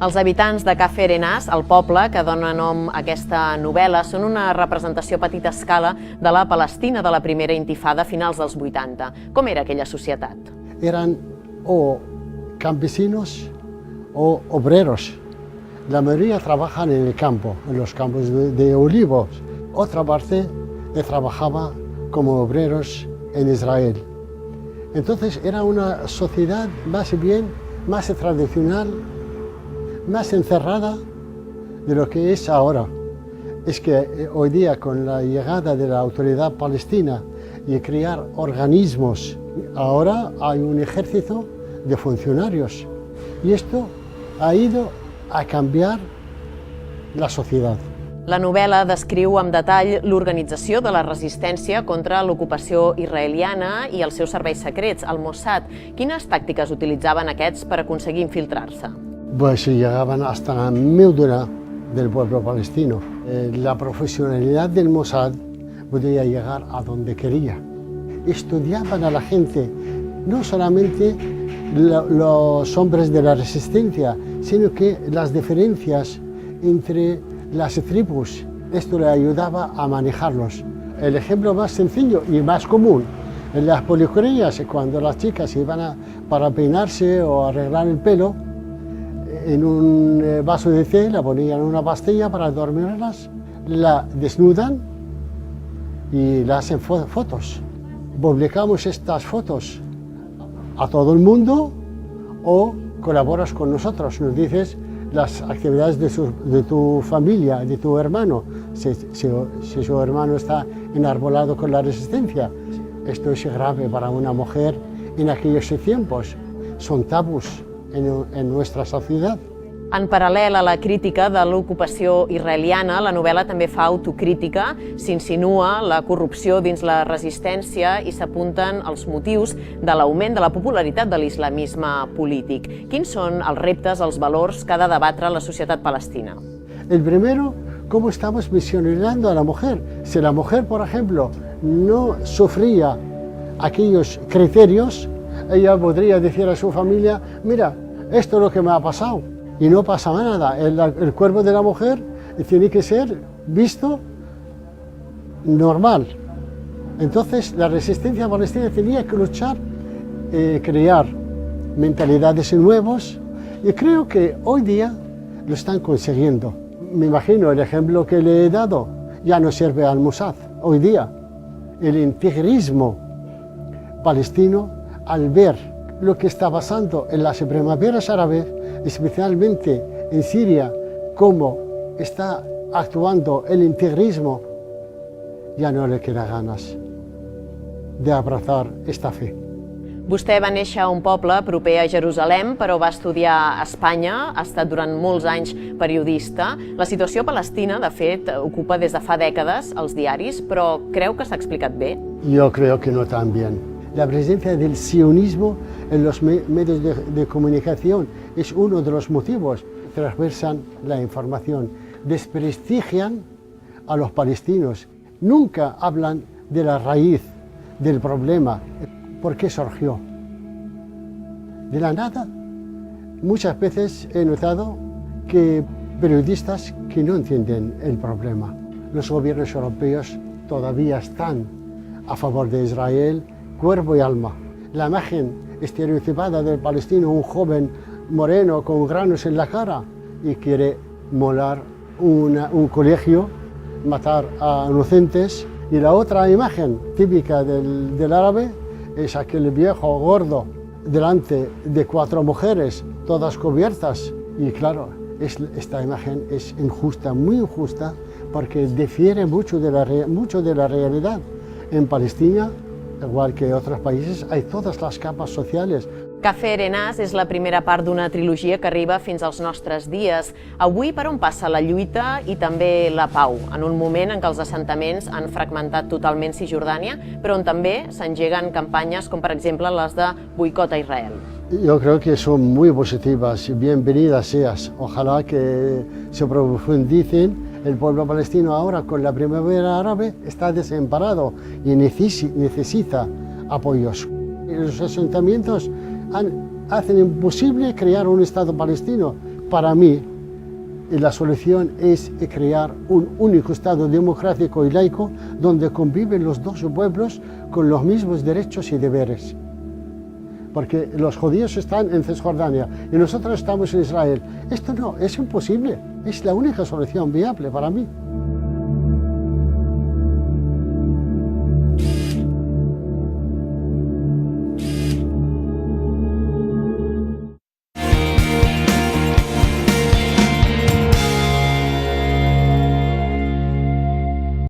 Els habitants de Cafè Arenàs, el poble que dona nom a aquesta novel·la, són una representació a petita escala de la Palestina de la primera intifada a finals dels 80. Com era aquella societat? Eran o campesinos o obreros. La mayoría trabajan en el campo, en los campos de olivos. Otra parte trabajaba como obreros en Israel. Entonces era una sociedad más bien, más tradicional, más encerrada de lo que es ahora. Es que hoy día, con la llegada de la autoridad palestina y crear organismos, ahora hay un ejército de funcionarios y esto ha ido a canviar la societat. La novel·la descriu amb detall l'organització de la resistència contra l'ocupació israeliana i els seus serveis secrets, el Mossad. Quines tàctiques utilitzaven aquests per aconseguir infiltrar-se? Pues llegaban hasta la médula del pueblo palestino. La profesionalidad del Mossad podía llegar a donde quería. Estudiaban a la gente, no solamente los hombres de la resistencia, sino que las diferencias entre las tribus. Esto le ayudaba a manejarlos. El ejemplo más sencillo y más común, en las peluquerías, cuando las chicas iban para peinarse o arreglar el pelo, en un vaso de té la ponían una pastilla para dormirlas, la desnudan y le hacen fotos. Publicamos estas fotos a todo el mundo o colaboras con nosotros, nos dices las actividades de tu familia, de tu hermano, si su hermano está enarbolado con la resistencia. Esto es grave para una mujer en aquellos tiempos, son tabús en nuestra societat. En paral·lel a la crítica de l'ocupació israeliana, la novel·la també fa autocrítica, s'insinua la corrupció dins la resistència i s'apunten els motius de l'augment de la popularitat de l'islamisme polític. Quins són els reptes, els valors que ha de debatre la societat palestina? El primero, cómo estamos visionando a la mujer. Si la mujer, por ejemplo, no sufría aquellos criterios, ella podría decir a su familia, mira, esto es lo que me ha pasado. Y no pasaba nada. El cuerpo de la mujer tiene que ser visto normal. Entonces la resistencia palestina tenía que luchar, crear mentalidades nuevas, y creo que hoy día lo están consiguiendo. Me imagino el ejemplo que le he dado, ya no sirve al Mossad hoy día. El integrismo palestino, al ver lo que está pasando en las primaveras árabes, especialmente en Siria, cómo está actuando el integrismo, ja no le queda ganes d'abrazar esta fe. Vostè va néixer a un poble proper a Jerusalem, però va estudiar a Espanya, ha estat durant molts anys periodista. La situació palestina, de fet, ocupa des de fa dècades els diaris, però creu que s'ha explicat bé? Yo creo que no tan bien. La presencia del sionismo en los medios de comunicación es uno de los motivos que transversan la información. Desprestigian a los palestinos. Nunca hablan de la raíz del problema. ¿Por qué surgió? De la nada. Muchas veces he notado que periodistas que no entienden el problema. Los gobiernos europeos todavía están a favor de Israel, cuerpo y alma. La imagen estereotipada del palestino, un joven moreno con granos en la cara y quiere molar un colegio, matar a inocentes. Y la otra imagen típica del árabe es aquel viejo gordo delante de 4 mujeres, todas cubiertas. Y claro, esta imagen es injusta, muy injusta, porque difiere mucho de la realidad. En Palestina, igual que en otros países, hay todas las capas sociales. Cafè Arenàs és la primera part d'una trilogia que arriba fins als nostres dies. Avui, per on passa la lluita i també la pau? En un moment en què els assentaments han fragmentat totalment Cisjordània, però on també s'engeguen campanyes com, per exemple, les de boicot a Israel. Yo creo que son muy positivas, bienvenidas seas. Ojalá que se profundicen. El pueblo palestino ahora, con la primavera árabe, está desamparado y necesita apoyos. Los asentamientos hacen imposible crear un Estado palestino, para mí, la solución es crear un único Estado democrático y laico donde conviven los dos pueblos con los mismos derechos y deberes. Porque los judíos están en Cisjordania y nosotros estamos en Israel. Esto no, es imposible. Es la única solución viable para mí.